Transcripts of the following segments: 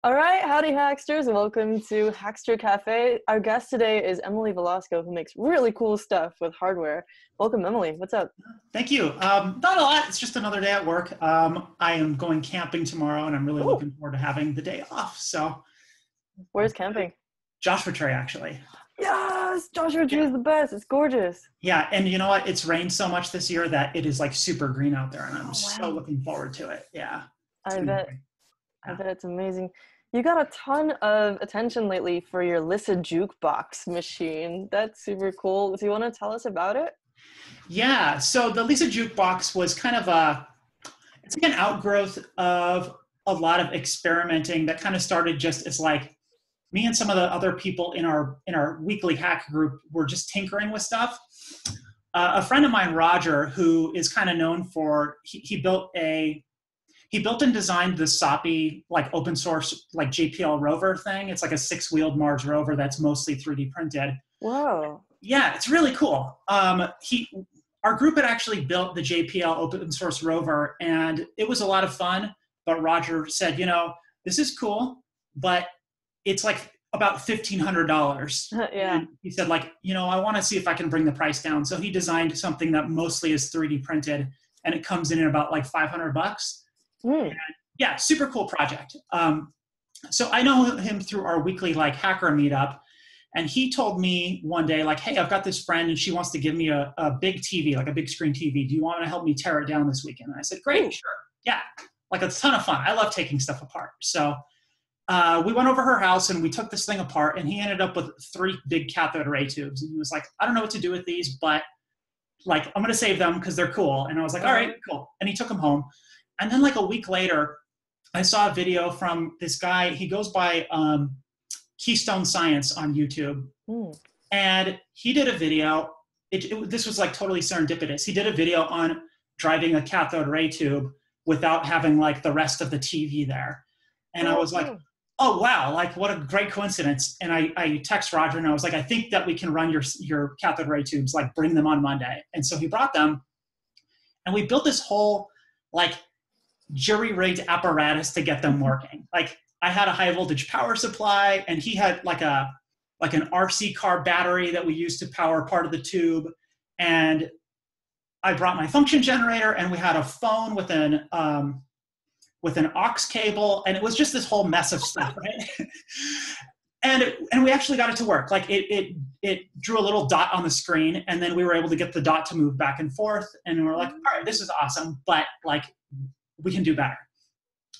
All right, howdy Hacksters, and welcome to Hackster Café. Our guest today is Emily Velasco, who makes really cool stuff with hardware. Welcome, Emily. What's up? Thank you. Not a lot. It's just another day at work. I am going camping tomorrow, and I'm really looking forward to having the day off. So, where's camping? Joshua Tree, actually. Yes, Joshua Tree is the best. It's gorgeous. Yeah, and you know what? It's rained so much this year that it is like super green out there, and I'm so looking forward to it. Yeah. I bet it's amazing. You got a ton of attention lately for your Lissajukebox machine. That's super cool. Do you want to tell us about it? Yeah, so the Lissajukebox was kind of it's like an outgrowth of a lot of experimenting that kind of started just as like me and some of the other people in our weekly hack group were just tinkering with stuff. A friend of mine, Roger, who is kind of known for, he built and designed the SOPI, like open source, like JPL rover thing. It's like a 6-wheeled Mars rover that's mostly 3D printed. Whoa. Yeah, it's really cool. Our group had actually built the JPL open source rover, and it was a lot of fun. But Roger said, this is cool, but it's like about $1,500. Yeah. And he said, I want to see if I can bring the price down. So he designed something that mostly is 3D printed, and it comes in at about like $500. And yeah, super cool project. So I know him through our weekly like hacker meetup, and he told me one day like, hey, I've got this friend and she wants to give me a big TV, like a big screen TV. Do you want to help me tear it down this weekend? And I said, great, sure. Yeah, like it's a ton of fun. I love taking stuff apart. So we went over her house and we took this thing apart, and he ended up with 3 big cathode array tubes. And he was like, I don't know what to do with these, but like I'm going to save them because they're cool. And I was like, all right, cool. And he took them home. And then like a week later, I saw a video from this guy. He goes by Keystone Science on YouTube. And he did a video. This was like totally serendipitous. He did a video on driving a cathode ray tube without having like the rest of the TV there. And I was like, oh, wow, like what a great coincidence. And I text Roger and I was like, I think that we can run your cathode ray tubes, like bring them on Monday. And so he brought them, and we built this whole like jury-rigged apparatus to get them working. Like I had a high voltage power supply, and he had like an RC car battery that we used to power part of the tube. And I brought my function generator, and we had a phone with an aux cable, and it was just this whole mess of stuff, right? and we actually got it to work. Like it drew a little dot on the screen, and then we were able to get the dot to move back and forth, and we were like, all right, this is awesome, but like we can do better.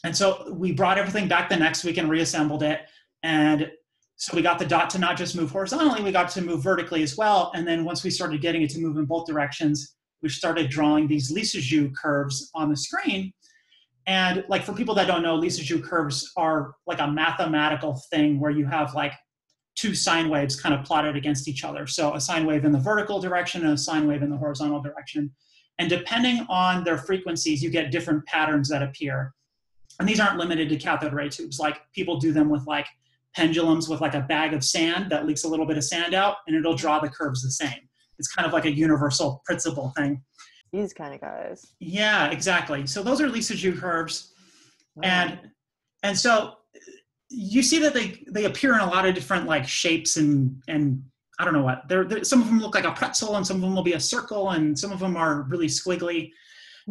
And so we brought everything back the next week and reassembled it. And so we got the dot to not just move horizontally, we got to move vertically as well. And then once we started getting it to move in both directions, we started drawing these Lissajous curves on the screen. And like for people that don't know, Lissajous curves are like a mathematical thing where you have like 2 sine waves kind of plotted against each other. So a sine wave in the vertical direction and a sine wave in the horizontal direction. And depending on their frequencies, you get different patterns that appear. And these aren't limited to cathode ray tubes. Like people do them with like pendulums with like a bag of sand that leaks a little bit of sand out, and it'll draw the curves the same. It's kind of like a universal principle thing. These kind of guys. Yeah, exactly. So those are Lissajous curves. Wow. And so you see that they appear in a lot of different like shapes and I don't know what. Some of them look like a pretzel, and some of them will be a circle, and some of them are really squiggly.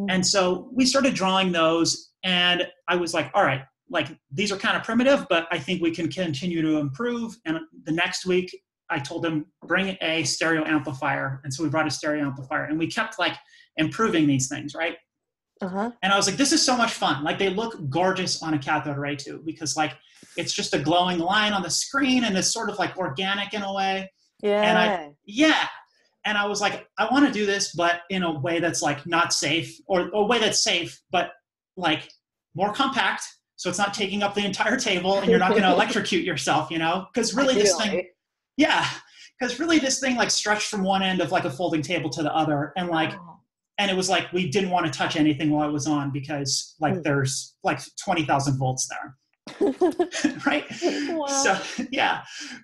And so we started drawing those, and I was like, all right, like these are kind of primitive, but I think we can continue to improve. And the next week I told him, bring a stereo amplifier. And so we brought a stereo amplifier, and we kept like improving these things, right? And I was like, this is so much fun. Like they look gorgeous on a cathode ray tube because like it's just a glowing line on the screen, and it's sort of like organic in a way. Yeah. And I was like, I want to do this, but in a way that's like not safe, or a way that's safe, but like more compact. So it's not taking up the entire table, and you're not going to electrocute yourself, because really this thing like stretched from one end of like a folding table to the other. And like, and it was like, we didn't want to touch anything while it was on because like there's like 20,000 volts there. Right? Wow.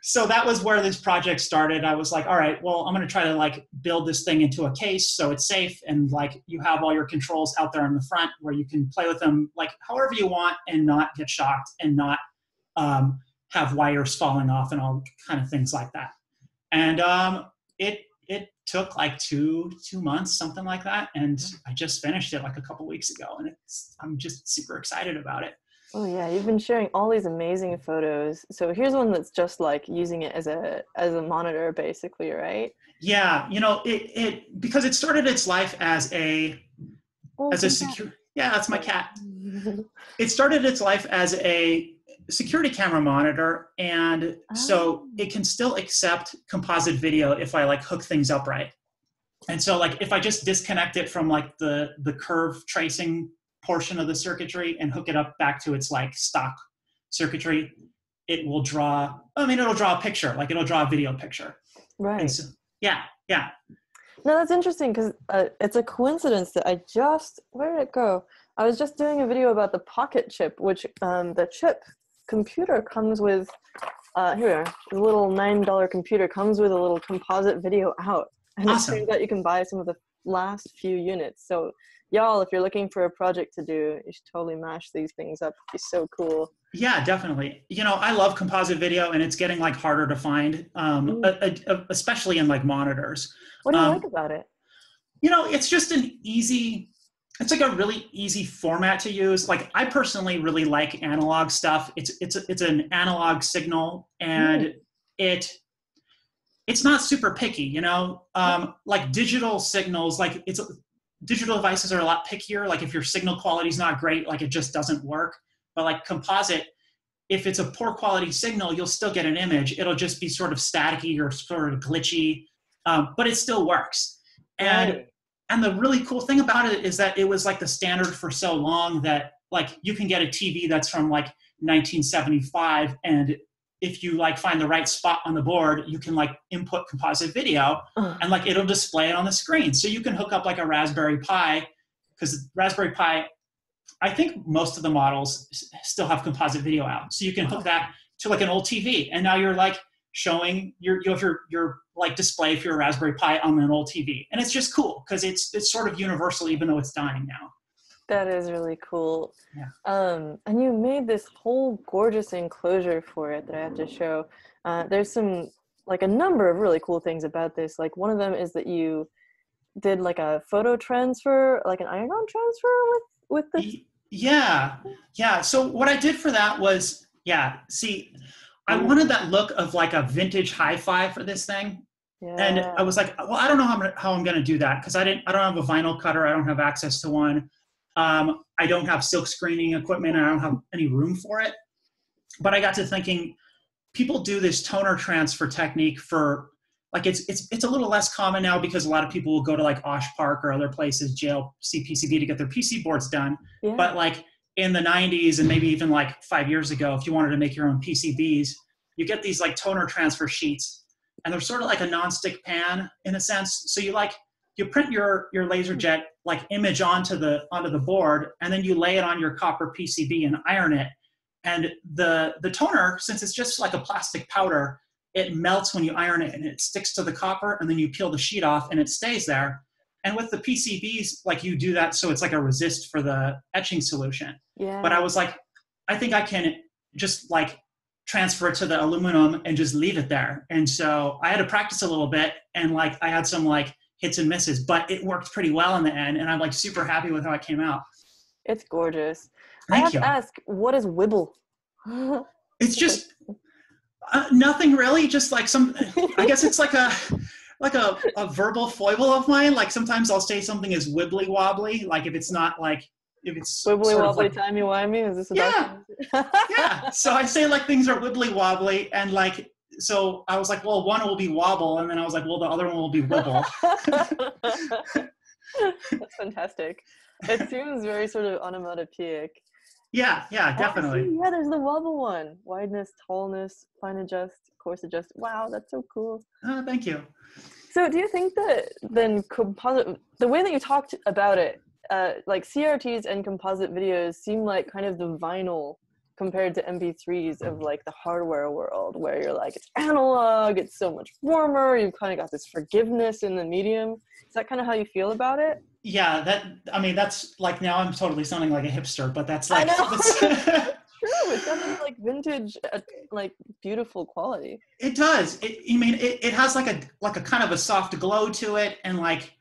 So that was where this project started. I was like, all right, well, I'm going to try to like build this thing into a case so it's safe, and like you have all your controls out there in the front where you can play with them like however you want and not get shocked and not have wires falling off and all kind of things like that. And it took like two months, something like that. And I just finished it like a couple weeks ago, and I'm just super excited about it. Oh yeah, you've been sharing all these amazing photos. So here's one that's just like using it as a monitor, basically, right? Yeah, you know, it because it started its life as a secure. Yeah, that's my cat. It started its life as a security camera monitor, and so it can still accept composite video if I like hook things up right. And so like if I just disconnect it from like the curve tracing portion of the circuitry and hook it up back to its like stock circuitry, it'll draw a picture, like it'll draw a video picture. Right. And so, yeah. No, that's interesting because it's a coincidence that where did it go? I was just doing a video about the Pocket chip, which the chip computer comes with, here, the little $9 computer comes with a little composite video out. And awesome. It turns out you can buy some of the last few units. So y'all, if you're looking for a project to do, you should totally mash these things up. It'd be so cool. Yeah, definitely. You know, I love composite video, and it's getting like harder to find, especially in like monitors. What do you like about it? You know, it's just it's like a really easy format to use. Like I personally really like analog stuff. It's an analog signal, and it's not super picky, you know, like digital signals, like digital devices are a lot pickier. Like if your signal quality is not great, like it just doesn't work. But like composite, if it's a poor quality signal, you'll still get an image. It'll just be sort of staticky or sort of glitchy, but it still works. And the really cool thing about it is that it was like the standard for so long that like you can get a TV that's from like 1975, and if you like find the right spot on the board, you can like input composite video and like it'll display it on the screen. So you can hook up like a Raspberry Pi, because Raspberry Pi, I think most of the models still have composite video out. So you can hook that to like an old TV, and now you're like showing your like display for your Raspberry Pi on an old TV. And it's just cool because it's sort of universal, even though it's dying now. That is really cool. Yeah. And you made this whole gorgeous enclosure for it that I have to show. There's some, like a number of really cool things about this. Like one of them is that you did like a photo transfer, like an iron-on transfer with this. Yeah. So what I did for that was, I wanted that look of like a vintage hi-fi for this thing. Yeah. And I was like, well, I don't know how I'm going to do that, because I don't have a vinyl cutter. I don't have access to one. I don't have silk screening equipment. I don't have any room for it. But I got to thinking, people do this toner transfer technique for, like, it's a little less common now because a lot of people will go to like Osh Park or other places, JLC-PCB, to get their PC boards done. Yeah. But like in the 90s and maybe even like 5 years ago, if you wanted to make your own PCBs, you get these like toner transfer sheets, and they're sort of like a non-stick pan in a sense. So you print your LaserJet like image onto the board, and then you lay it on your copper PCB and iron it. And the toner, since it's just like a plastic powder, it melts when you iron it, and it sticks to the copper, and then you peel the sheet off and it stays there. And with the PCBs, like you do that so it's like a resist for the etching solution. Yeah. But I was like, I think I can just like transfer it to the aluminum and just leave it there. And so I had to practice a little bit, and like I had some like hits and misses, but it worked pretty well in the end, and I'm like super happy with how it came out. It's gorgeous. Thank I have you. to ask, what is Wibble? It's just nothing really, just like I guess it's like a verbal foible of mine. Like sometimes I'll say something is wibbly wobbly, like if it's wibbly wobbly, like, timey wimey. Is this a yeah. So I say like things are wibbly wobbly, and like, so I was like, well, one will be wobble, and then I was like, well, the other one will be wibble. That's fantastic. It seems very sort of onomatopoeic. Yeah, definitely. Yeah, there's the wobble one. Wideness, tallness, fine adjust, coarse adjust. Wow, that's so cool. Thank you. So do you think that then composite, the way that you talked about it, like CRTs and composite videos seem like kind of the vinyl compared to MP3s of like the hardware world, where you're like, it's analog, it's so much warmer, you've kind of got this forgiveness in the medium. Is that kind of how you feel about it? Yeah, that's like, now I'm totally sounding like a hipster, but that's like, true. It's got this like vintage, like beautiful quality. It does. It has like a kind of a soft glow to it, and like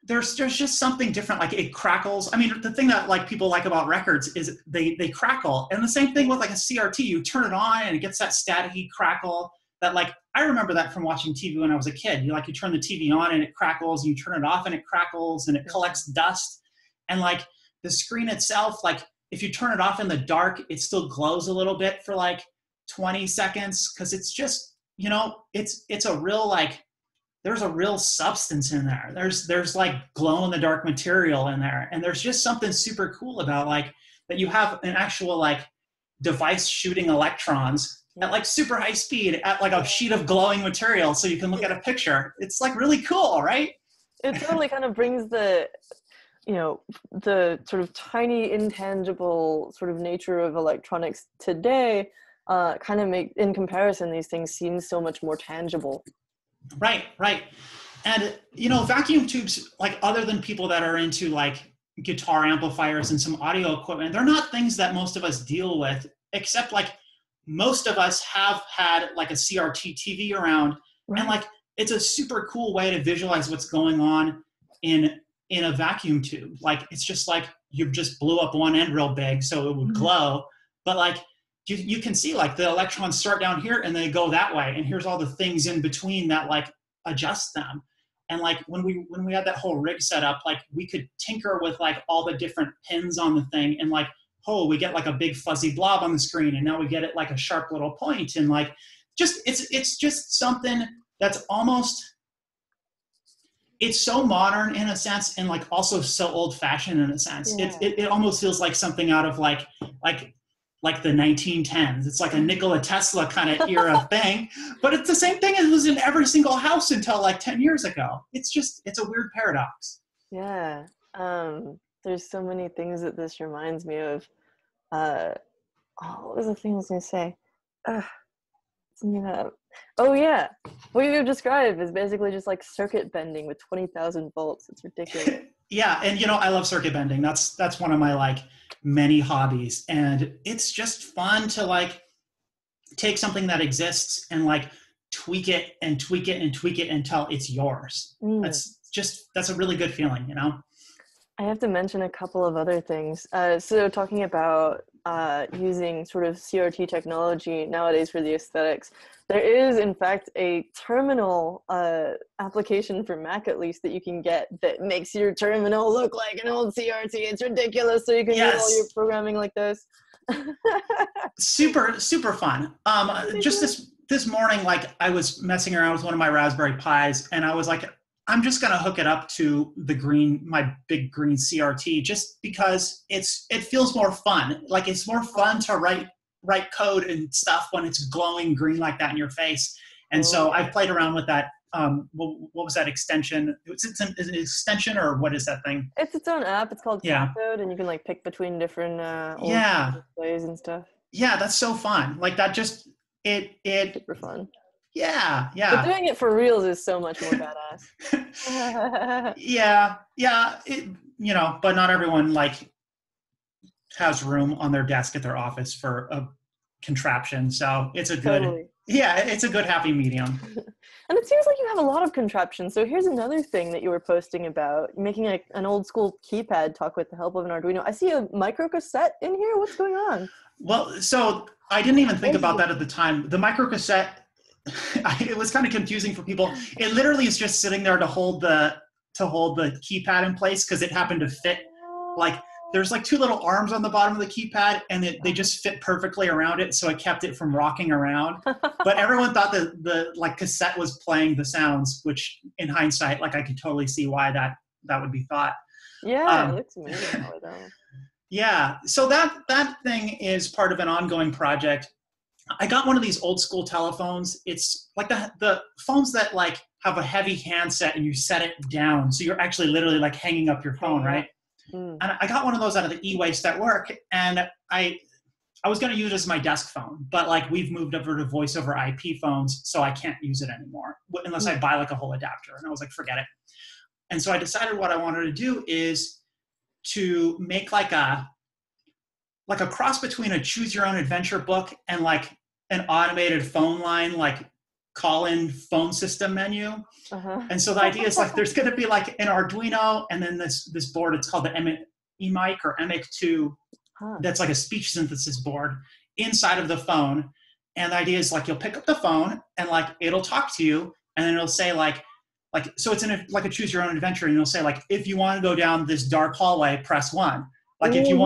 there's just something different. Like it crackles. I mean, the thing that like people like about records is they crackle, and the same thing with like a CRT. You turn it on and it gets that staticky crackle that like I remember that from watching TV when I was a kid. You turn the TV on and it crackles, and you turn it off and it crackles, and it collects dust, and like the screen itself, like if you turn it off in the dark, it still glows a little bit for like 20 seconds because it's just, it's a real like, there's a real substance in there. There's like glow in the dark material in there. And there's just something super cool about like that you have an actual like device shooting electrons at like super high speed at like a sheet of glowing material so you can look at a picture. It's like really cool, right? It totally kind of brings the sort of tiny, intangible sort of nature of electronics today kind of make, in comparison, these things seem so much more tangible. Right. And, vacuum tubes, like other than people that are into like guitar amplifiers and some audio equipment, they're not things that most of us deal with, except like most of us have had like a CRT TV around. Right. And like, it's a super cool way to visualize what's going on in a vacuum tube. Like, it's just like you just blew up one end real big so it would glow. But like, you can see like the electrons start down here and they go that way. And here's all the things in between that like adjust them. And like when we had that whole rig set up, like we could tinker with like all the different pins on the thing and like, oh, we get like a big fuzzy blob on the screen. And now we get it like a sharp little point. And like, it's just something that's almost, it's so modern in a sense and like also so old fashioned in a sense. Yeah. It almost feels like something out of like the 1910s. It's like a Nikola Tesla kind of era thing, but it's the same thing as was in every single house until like 10 years ago. It's a weird paradox. Yeah. There's so many things that this reminds me of. What was the thing I was going to say? Oh yeah. What you've described is basically just like circuit bending with 20,000 volts. It's ridiculous. Yeah. And I love circuit bending. That's one of my like many hobbies. And it's just fun to like take something that exists and like tweak it and tweak it and tweak it until it's yours. That's a really good feeling, I have to mention a couple of other things. So talking about using sort of CRT technology nowadays for the aesthetics, there is in fact a terminal application for Mac at least that you can get that makes your terminal look like an old CRT. It's ridiculous. So you can do all your programming like this. Super fun. Just this morning, like I was messing around with one of my Raspberry Pis and I was like, I'm just going to hook it up to my big green CRT just because it feels more fun. Like it's more fun to write code and stuff when it's glowing green like that in your face. And so I've played around with that. What was that extension? Is it an extension or what is that thing? It's its own app. It's called Café, and you can like pick between different old displays and stuff. Yeah, that's so fun. Like that just super fun. Yeah. But doing it for reals is so much more badass. Yeah. But not everyone like has room on their desk at their office for a contraption. So it's a good, it's a good happy medium. And it seems like you have a lot of contraptions. So here's another thing that you were posting about, making an old school keypad talk with the help of an Arduino. I see a micro cassette in here. What's going on? Well, so I didn't even think about that at the time. The micro cassette, it was kind of confusing for people. It literally is just sitting there to hold the keypad in place because it happened to fit. Like there's like two little arms on the bottom of the keypad and they just fit perfectly around it, so it kept it from rocking around. But everyone thought that the like cassette was playing the sounds, which in hindsight, like I could totally see why that would be thought. Yeah, it looks amazing. Yeah, so that thing is part of an ongoing project. I got one of these old school telephones. It's like the phones that like have a heavy handset and you set it down. So you're actually literally like hanging up your phone, right? And I got one of those out of the e-waste at work, and I was going to use it as my desk phone, but like we've moved over to voice over IP phones, so I can't use it anymore unless I buy like a whole adapter. And I was like, forget it. And so I decided what I wanted to do is to make like like a cross between a choose your own adventure book and like an automated phone line, like call-in phone system menu. And so the idea is like there's going to be like an Arduino and then this board, it's called the eMic or EMIC2, that's like a speech synthesis board inside of the phone. And the idea is like you'll pick up the phone and like it'll talk to you and then it'll say like so it's in like a choose your own adventure, and it'll say like, if you want to go down this dark hallway, press 1. Like if you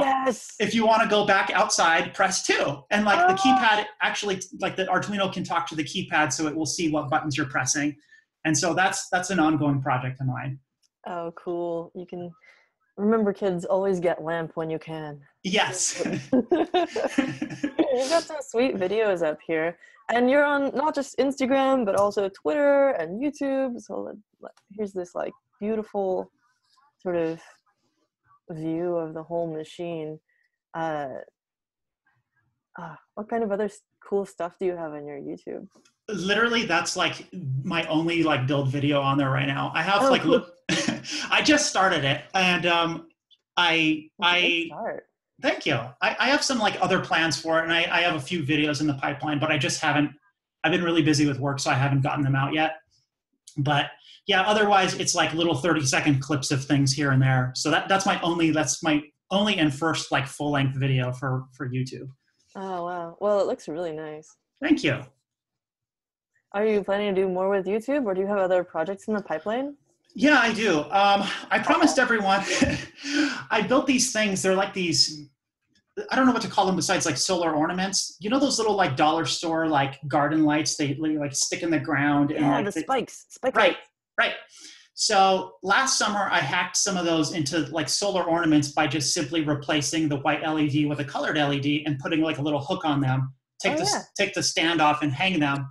want to go back outside, press 2. And like the keypad actually, like the Arduino can talk to the keypad, so it will see what buttons you're pressing. And so that's an ongoing project of mine. Oh, cool. You can remember, kids, always get LAMP when you can. Yes. You've got some sweet videos up here. And you're on not just Instagram, but also Twitter and YouTube. So here's this like beautiful sort of view of the whole machine. What kind of other cool stuff do you have on your YouTube? Literally, that's like my only like build video on there right now. I have cool. I just started it, and thank you. I have some like other plans for it, and I have a few videos in the pipeline, but I just haven't. I've been really busy with work, so I haven't gotten them out yet. But yeah, otherwise it's like little 30-second clips of things here and there. So that's my only and first like full-length video for YouTube. Oh wow! Well, it looks really nice. Thank you. Are you planning to do more with YouTube, or do you have other projects in the pipeline? Yeah, I do. I promised everyone. I built these things. They're like these. I don't know what to call them besides like solar ornaments. You know those little like dollar store like garden lights they like stick in the ground and yeah, like the spikes. Right. So last summer I hacked some of those into like solar ornaments by just simply replacing the white LED with a colored LED and putting like a little hook on them. Take the stand off and hang them.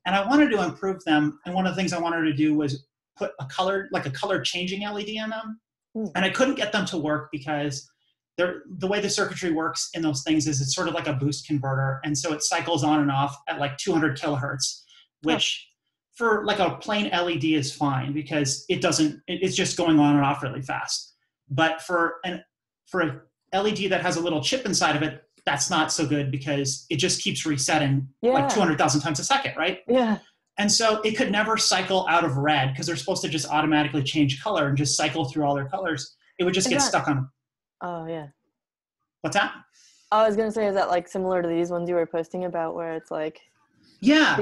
And I wanted to improve them. And one of the things I wanted to do was put a color changing LED in them. And I couldn't get them to work because the way the circuitry works in those things is it's sort of like a boost converter. And so it cycles on and off at like 200 kilohertz, which for like a plain LED is fine because it's just going on and off really fast. But for a LED that has a little chip inside of it, that's not so good because it just keeps resetting like 200,000 times a second, right? Yeah. And so it could never cycle out of red because they're supposed to just automatically change color and just cycle through all their colors. It would just get stuck on them. Oh, yeah. What's that? I was going to say, is that like similar to these ones you were posting about where it's like... Yeah.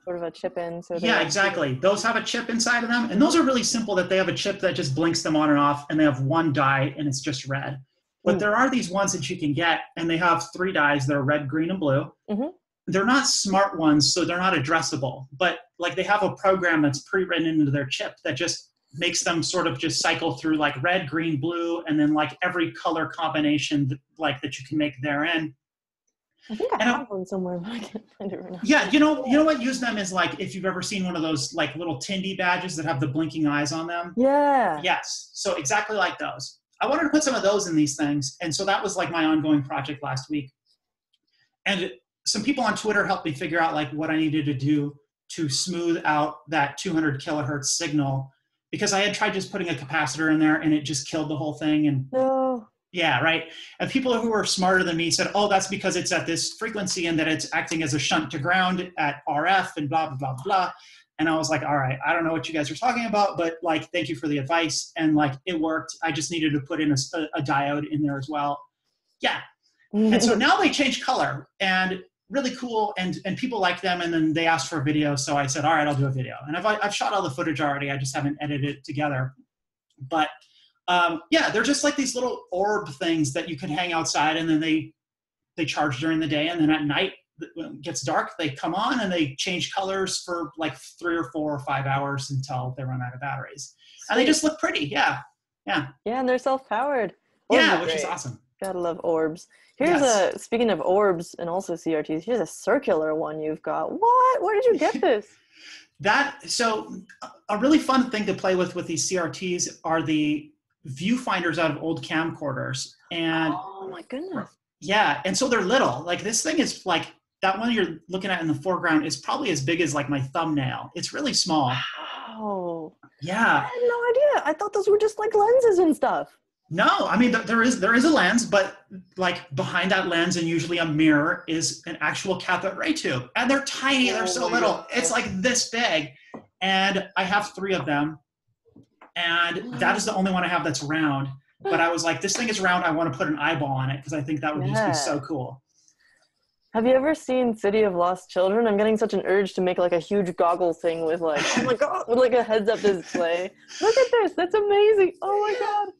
Sort of a chip in. So yeah, exactly. Those have a chip inside of them. And those are really simple that they have a chip that just blinks them on and off and they have one dye and it's just red. But there are these ones that you can get and they have 3 dyes. They're red, green, and blue. Mm-hmm. They're not smart ones, so they're not addressable. But like they have a program that's pre-written into their chip that just makes them sort of just cycle through like red, green, blue, and then like every color combination that you can make therein. I think I have one somewhere, but I can't find it right now. Yeah, you know what use them is like if you've ever seen one of those like little Tindy badges that have the blinking eyes on them. Yeah. Yes. So exactly like those. I wanted to put some of those in these things. And so that was like my ongoing project last week. And some people on Twitter helped me figure out like what I needed to do to smooth out that 200 kilohertz signal because I had tried just putting a capacitor in there and it just killed the whole thing. And yeah, right. And people who were smarter than me said, oh, that's because it's at this frequency and that it's acting as a shunt to ground at RF and blah, blah, blah, blah. And I was like, all right, I don't know what you guys are talking about, but like, thank you for the advice. And like, it worked. I just needed to put in a diode in there as well. Yeah. And so now they change color and really cool. And people like them. And then they asked for a video. So I said, all right, I'll do a video. And I've shot all the footage already. I just haven't edited it together. But yeah, they're just like these little orb things that you can hang outside and then they charge during the day. And then at night, when it gets dark, they come on and they change colors for like 3 or 4 or 5 hours until they run out of batteries. Sweet. And they just look pretty. Yeah. Yeah, and they're self-powered. Yeah, which is awesome. Gotta love orbs. Here's speaking of orbs and also CRTs, here's a circular one you've got. What? Where did you get this? So a really fun thing to play with these CRTs are the viewfinders out of old camcorders. And oh my goodness. Yeah. And so they're little. Like this thing is like, that one you're looking at in the foreground is probably as big as like my thumbnail. It's really small. Wow. Yeah. I had no idea. I thought those were just like lenses and stuff. No, I mean, there is a lens, but like behind that lens and usually a mirror is an actual cathode ray tube. And they're tiny, they're so little. God. It's like this big. And I have 3 of them. And that is the only one I have that's round. But I was like, this thing is round, I want to put an eyeball on it because I think that would just be so cool. Have you ever seen City of Lost Children? I'm getting such an urge to make like a huge goggle thing with like, oh my God, with like a heads-up display. Look at this, that's amazing. Oh my God.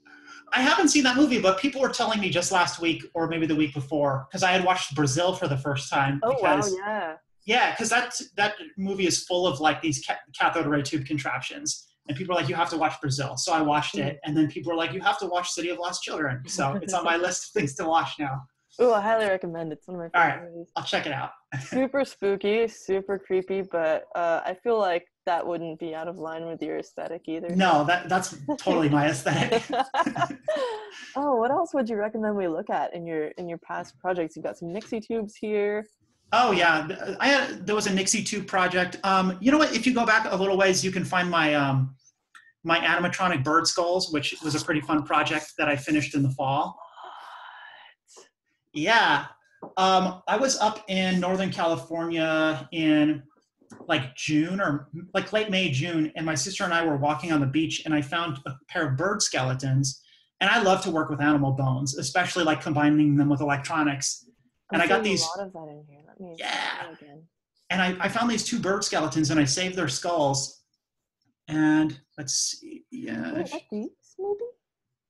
I haven't seen that movie, but people were telling me just last week or maybe the week before, because I had watched Brazil for the first time. Oh, because, wow, yeah. Yeah, because that movie is full of like these cathode ray tube contraptions. And people are like, you have to watch Brazil. So I watched it. And then people are like, you have to watch City of Lost Children. So it's on my list of things to watch now. Oh, I highly recommend it. It's one of my favorite movies. I'll check it out. Super spooky, super creepy, but I feel like that wouldn't be out of line with your aesthetic either. No, that's totally my aesthetic. Oh, what else would you recommend we look at in your past projects? You've got some Nixie tubes here. Oh yeah, there was a Nixie tube project. You know what? If you go back a little ways, you can find my my animatronic bird skulls, which was a pretty fun project that I finished in the fall. Yeah. I was up in Northern California in like June or like late May, June, and my sister and I were walking on the beach and I found a pair of bird skeletons. And I love to work with animal bones, especially like combining them with electronics. And I got these. A lot of that in here. Let me again. And I found these 2 bird skeletons and I saved their skulls. And let's see. Yeah. These, maybe?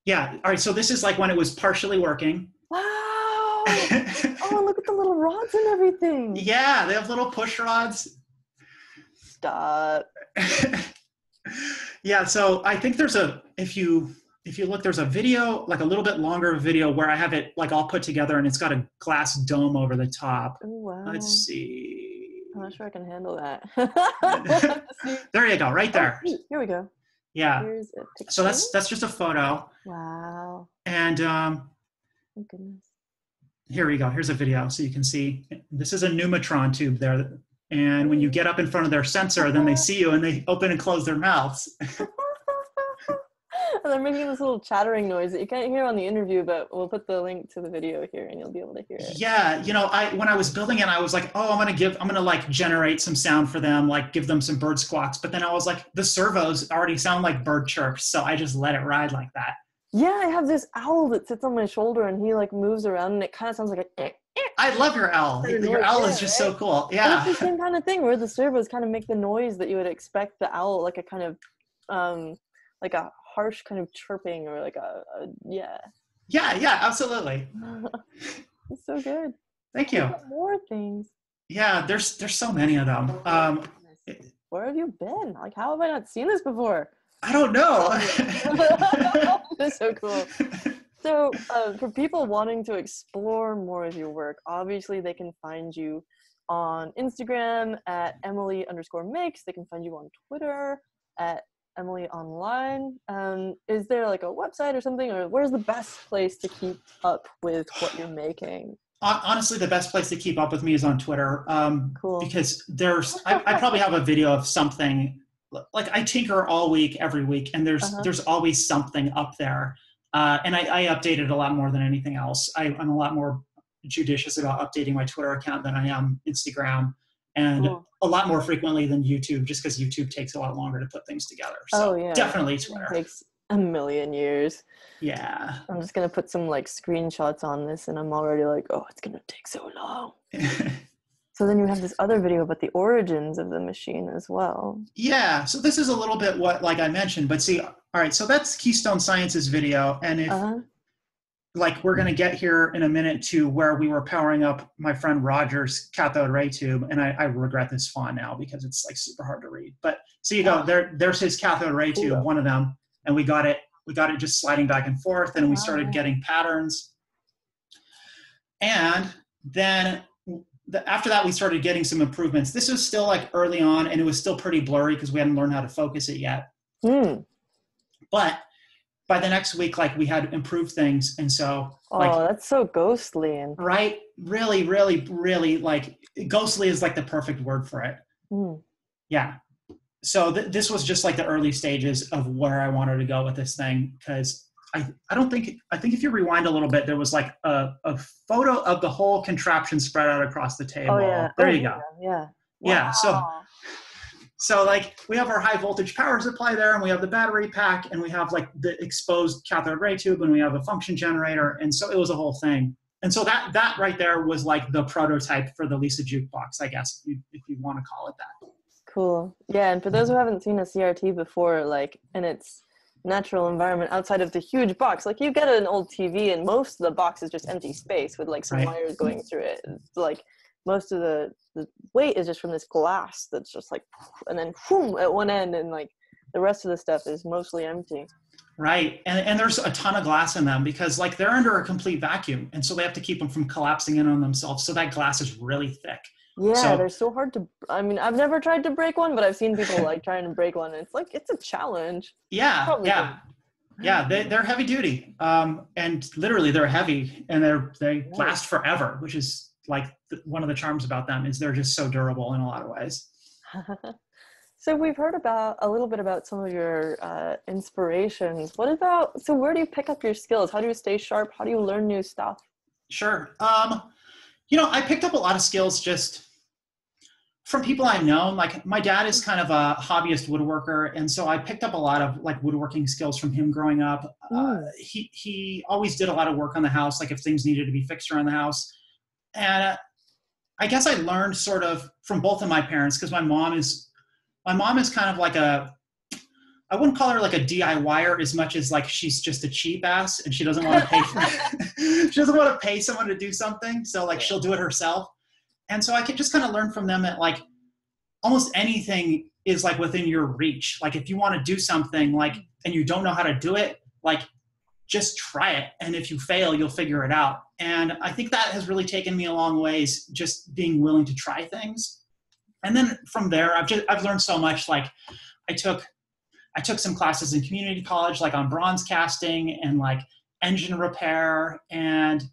Yeah. All right. So this is like when it was partially working. Wow. Oh, look at the little rods and everything. Yeah, they have little push rods. Stop. Yeah, so I think there's if you look, there's a video, like a little bit longer video where I have it like all put together and it's got a glass dome over the top. Oh, wow. Let's see. I'm not sure I can handle that. There you go, right there. Oh, here we go. Yeah. Here's a picture. So that's just a photo. Wow. And oh, goodness. Here we go. Here's a video so you can see. This is a pneumatron tube there. And when you get up in front of their sensor, then they see you and they open and close their mouths. And they're making this little chattering noise that you can't hear on the interview, but we'll put the link to the video here and you'll be able to hear it. Yeah, you know, when I was building it, I was like, oh, I'm gonna like generate some sound for them, like give them some bird squawks. But then I was like, the servos already sound like bird chirps, so I just let it ride like that. Yeah, I have this owl that sits on my shoulder and he like moves around and it kind of sounds like a I love your owl. Your owl is just so cool. Yeah. And it's the same kind of thing where the servos kind of make the noise that you would expect the owl, like a kind of like a harsh kind of chirping or like a yeah. Yeah, absolutely. It's so good. Thank you. More things. Yeah, there's so many of them. Where have you been? Like, how have I not seen this before? I don't know. That's so cool. So for people wanting to explore more of your work, obviously they can find you on Instagram at Emily_makes. They can find you on Twitter at Emily Online. Is there like a website or something, or where's the best place to keep up with what you're making? Honestly, the best place to keep up with me is on Twitter. Cool. Because I probably have a video of something. Like I tinker all week, every week, and there's always something up there. And I update it a lot more than anything else. I'm a lot more judicious about updating my Twitter account than I am Instagram, and a lot more frequently than YouTube, just because YouTube takes a lot longer to put things together. So definitely Twitter. It takes a million years. Yeah. I'm just going to put some like screenshots on this and I'm already like, oh, it's going to take so long. So then you have this other video about the origins of the machine as well. Yeah. So this is a little bit what, like I mentioned, but see, all right, so that's Keystone Science's video. And if, like, we're going to get here in a minute to where we were powering up my friend Roger's cathode ray tube. And I regret this font now because it's like super hard to read. But so you go, there's his cathode ray tube, one of them. And we got it just sliding back and forth. And we started getting patterns. And then after that, we started getting some improvements. This was still like early on, and it was still pretty blurry because we hadn't learned how to focus it yet. But by the next week, like we had improved things. And so that's so ghostly. And right? Really, really, really like ghostly is like the perfect word for it. Yeah. So this was just like the early stages of where I wanted to go with this thing, because I think if you rewind a little bit, there was like a photo of the whole contraption spread out across the table. Oh yeah. There you go. Yeah. Yeah. Wow. So like we have our high voltage power supply there, and we have the battery pack, and we have like the exposed cathode ray tube, and we have a function generator. And so it was a whole thing. And so that right there was like the prototype for the Lissajukebox, I guess, if you want to call it that. Cool. Yeah, and for those who haven't seen a CRT before, like in its natural environment outside of the huge box, like you get an old TV and most of the box is just empty space with like some wires going through it. It's like most of the weight is just from this glass that's just like, and then whoom, at one end, and like the rest of the stuff is mostly empty. Right. And there's a ton of glass in them because like they're under a complete vacuum. And so they have to keep them from collapsing in on themselves. So that glass is really thick. Yeah, they're so hard to, I mean, I've never tried to break one, but I've seen people like trying to break one. And it's like, it's a challenge. Yeah. Yeah. They're heavy duty. And literally they're heavy and they last forever, which is like one of the charms about them is they're just so durable in a lot of ways. So we've heard a little bit about some of your inspirations. So where do you pick up your skills? How do you stay sharp? How do you learn new stuff? Sure. I picked up a lot of skills just from people I've known. Like my dad is kind of a hobbyist woodworker. And so I picked up a lot of like woodworking skills from him growing up. He always did a lot of work on the house, like if things needed to be fixed around the house. And I guess I learned sort of from both of my parents because my mom is kind of like I wouldn't call her like a DIYer as much as like she's just a cheap ass and she doesn't want to pay she doesn't want to pay someone to do something. So like she'll do it herself. And so I could just kind of learn from them that like almost anything is like within your reach. Like if you want to do something like, and you don't know how to do it, like just try it. And if you fail, you'll figure it out. And I think that has really taken me a long ways, just being willing to try things. And then from there, I've learned so much. Like I took some classes in community college, like on bronze casting and like engine repair. And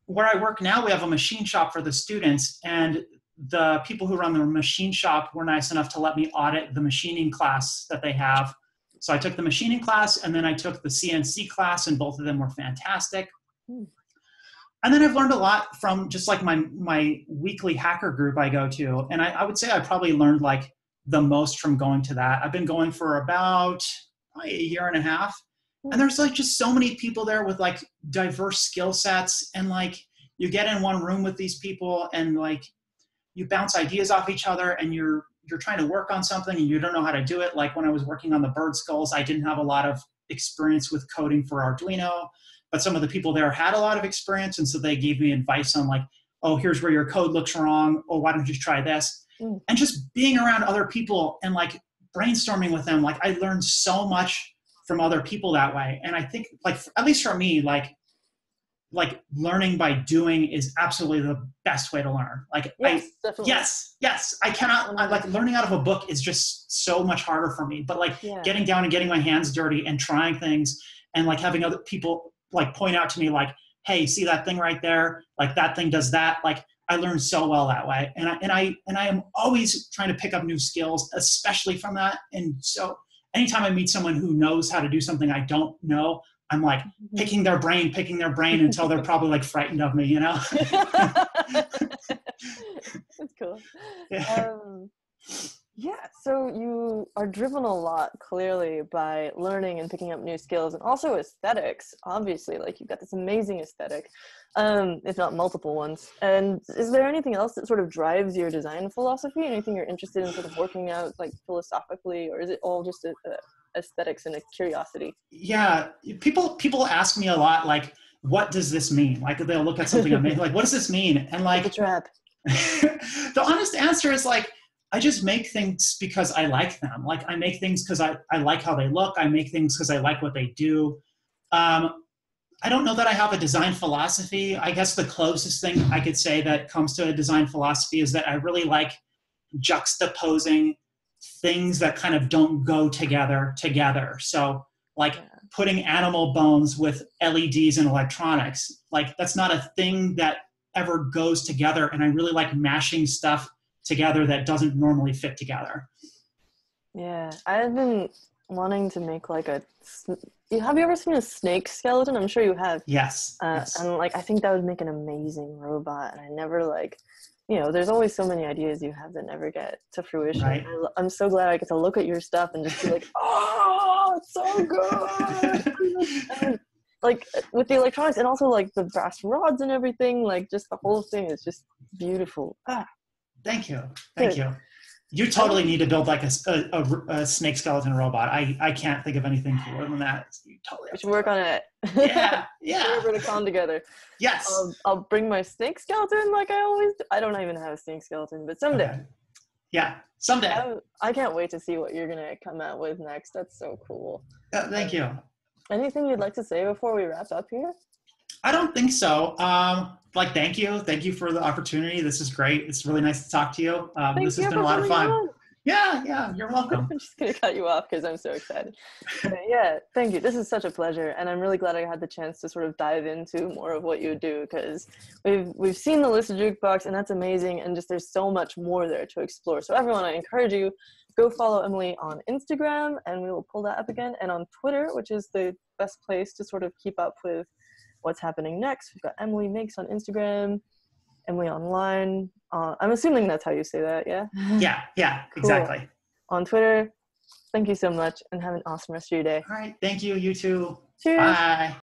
where I work now, we have a machine shop for the students, and the people who run the machine shop were nice enough to let me audit the machining class that they have. So I took the machining class and then I took the CNC class, and both of them were fantastic. And then I've learned a lot from just like my weekly hacker group I go to. And I would say I probably learned like the most from going to that. I've been going for about probably a year and a half. And there's like just so many people there with like diverse skill sets. And like you get in one room with these people and like you bounce ideas off each other, and you're trying to work on something and you don't know how to do it. Like when I was working on the bird skulls, I didn't have a lot of experience with coding for Arduino, but some of the people there had a lot of experience. And so they gave me advice on like, oh, here's where your code looks wrong. Oh, why don't you try this? And just being around other people and like brainstorming with them, like I learned so much from other people that way. And I think like, at least for me, like learning by doing is absolutely the best way to learn. Like, yes, I cannot, like learning out of a book is just so much harder for me, but like getting down and getting my hands dirty and trying things and like having other people like point out to me like, hey, see that thing right there? Like that thing does that. Like I learned so well that way. And I am always trying to pick up new skills, especially from that. And so anytime I meet someone who knows how to do something I don't know, I'm like picking their brain until they're probably like frightened of me, you know? That's cool. Yeah, so you are driven a lot clearly by learning and picking up new skills, and also aesthetics, obviously. Like you've got this amazing aesthetic, if not multiple ones. And is there anything else that sort of drives your design philosophy? Anything you're interested in sort of working out like philosophically, or is it all just aesthetics and a curiosity? Yeah, people ask me a lot, like, what does this mean? Like they'll look at something I made, like, what does this mean? And like, the trap. The honest answer is like, I just make things because I like them. Like I make things because I like how they look. I make things because I like what they do. I don't know that I have a design philosophy. I guess the closest thing I could say that comes to a design philosophy is that I really like juxtaposing things that kind of don't go together. So like putting animal bones with LEDs and electronics, like that's not a thing that ever goes together. And I really like mashing stuff together that doesn't normally fit together. Yeah, I've been wanting to make like have you ever seen a snake skeleton? I'm sure you have. Yes. Yes. And like I think that would make an amazing robot, and I never like, you know, there's always so many ideas you have that never get to fruition. Right. I'm so glad I get to look at your stuff and just be like, oh, it's so good. And, like with the electronics and also like the brass rods and everything, like just the whole thing is just beautiful. Thank you. You totally need to build like a snake skeleton robot. I can't think of anything cooler than that. You totally we should work on it. Yeah. We're gonna con together. Yes. I'll bring my snake skeleton like I always do. I don't even have a snake skeleton, but someday. Okay. Yeah, someday. I can't wait to see what you're gonna come out with next. That's so cool. Thank you. Anything you'd like to say before we wrap up here? I don't think so. Thank you for the opportunity. This is great. It's really nice to talk to you. This has been a lot of fun. On. Yeah, you're welcome. I'm just gonna cut you off because I'm so excited. But yeah, thank you. This is such a pleasure, and I'm really glad I had the chance to sort of dive into more of what you do, because we've seen the Lissajukebox, and that's amazing, and just there's so much more there to explore. So everyone, I encourage you, go follow Emily on Instagram, and we will pull that up again, and on Twitter, which is the best place to sort of keep up with what's happening next. We've got Emily Makes on Instagram, Emily Online. I'm assuming that's how you say that, yeah? Yeah, cool. Exactly. On Twitter. Thank you so much, and have an awesome rest of your day. All right, thank you. You too. Cheers. Bye.